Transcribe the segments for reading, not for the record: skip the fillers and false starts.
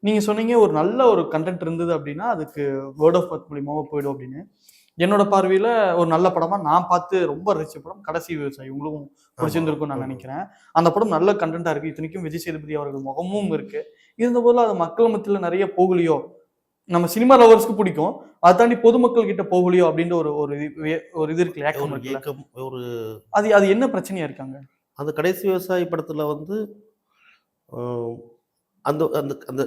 நீங்க சொன்னீங்க ஒரு நல்ல ஒரு கன்டென்ட் இருந்தது அப்படின்னா, அதுக்கு வேர்ட் ஆஃப் மவுத் மூலியமாவா போயிடும் அப்படின்னு. என்னோட பார்வையில ஒரு நல்ல படமா நான் பார்த்து ரொம்ப ரசிச்ச படம் கடைசி விவசாயி. உங்களுக்கும் ஆமா. பிடிச்சிருந்திருக்கும்னு நான் ம். நினைக்கிறேன். அந்த படம் நல்ல கன்டென்ட்டா இருக்கு. இத்தனைக்கும் விஜய் சேதுபதி அவர்கள் முகமும் இருக்கு. இருந்தபோதிலும் அது மக்கள் மத்தியில நெறைய போகலையோ? நம்ம சினிமா லவர்ஸ்க்கு பிடிக்கும். அத தாண்டி பொதுமக்கள் கிட்ட போகலையோ? அப்படின்ற ஒரு ஒரு ஒரு இது இருக்குல்ல, ஏக்கம் ஒரு இருக்குல்ல. ஏக்கம் ஒரு அது அது என்ன பிரச்சனையா இருக்கு அங்க? அந்த கடைசி விவசாயி படத்துல வந்து அ அந்த அந்த அந்த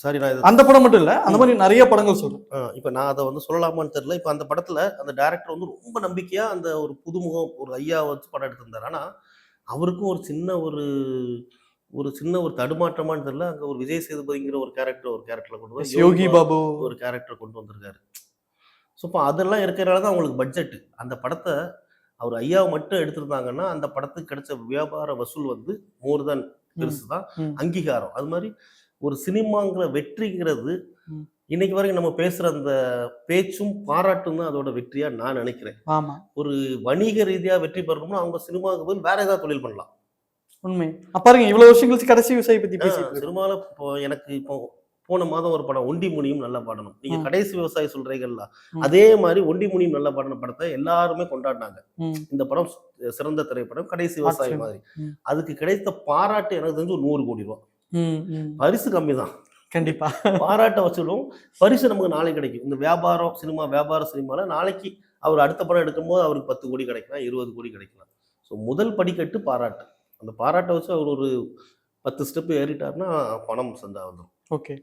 சாரி நான் இத அந்த படம் மட்டும் இல்ல. அந்த ம். மாரி நெறைய படங்கள் சொல்றேன். இப்ப நான் அத வந்து சொல்லலாமான்னு தெரியல. இப்ப அந்த படத்துல அந்த டைரக்டர் வந்து ரொம்ப நம்பிக்கையா அந்த ஒரு புதுமுகம் ஒரு ஐயாவ வச்சு படம் எடுத்திருந்தாரு. ஆனா, அவருக்கும் ஒரு சின்ன ஒரு தடுமாற்றமான்னு தெரியல. அங்க ஒரு விஜய் சேதுபதிங்கிற ஒரு கேரக்டர்ல கொண்டு போய் எஸ் யோகி யோகி பாபு பாபு. ஒரு கேரக்டர் கொண்டு வந்திருக்காரு. ஸோ, இப்ப அதெல்லாம் இருக்கிறனால தான் அவங்களுக்கு பட்ஜெட். அந்த படத்த அவர் ஐயாவ மட்டும் எடுத்திருந்தாங்கன்னா, அந்த படத்துக்கு கிடைச்ச வியாபார வசூல் வந்து மோர் தேன் ம். பெருசு தான். ம். அங்கீகாரம். அது மாரி ஒரு சினிமாங்கிற வெற்றிங்கிறது, ம். இன்னைக்கு வரைக்கும் நம்ம பேசுற அந்த பேச்சும், பாராட்டும் தான் அதோட வெற்றியா நான் நெனைக்கிறேன். ஆமா. ஒரு வணிக ரீதியா வெற்றி பெறணும்னா, அவங்க சினிமாவுக்கு பதில் வேற ஏதாவது தொழில் பண்ணலாம். உண்மை. பாருங்க இவ்வளவு வருஷம் கழிச்சு கடைசி விவசாயி பத்தி ஆ பேசிட்டு இருக்கோம். சினிமால இப்போ போன மாதம் ஒரு படம் ஒண்டி முனியும் நல்ல பாடணும். நீங்க ம். கடைசி விவசாயி சொல்றீங்கல்ல, ம். அதே மாரி ஒண்டி முனியும் நல்ல பாடுன படத்த எல்லாருமே கொண்டாடுனாங்க. ம். இந்த படம் சிறந்த திரைப்படம், கடைசி விவசாயி ஆக்ஷன். மாதிரி. ம். அதுக்கு கிடைத்த பாராட்டு எனக்கு தெரிஞ்சு ஒரு 100 கோடி ரூவா. ம். ம். பரிசு கம்மி தான். கண்டிப்பா. பாராட்ட வசூலும், பரிசு நமக்கு நாளைக்கு கிடைக்கும். இந்த வியாபார சினிமால நாளைக்கு அவர் அடுத்த படம் எடுக்கும்போது அவருக்கு 10 கோடி கிடைக்கலாம், 20 கோடி கிடைக்கலாம். ஸோ முதல் படிக்கட்டு பாராட்டு. அந்த பாராட்ட வச்சு அவர் ஒரு 10 ஸ்டெப் ஏறிட்டாருன்னா, பணம் சந்தா வந்துரும். ஓகே.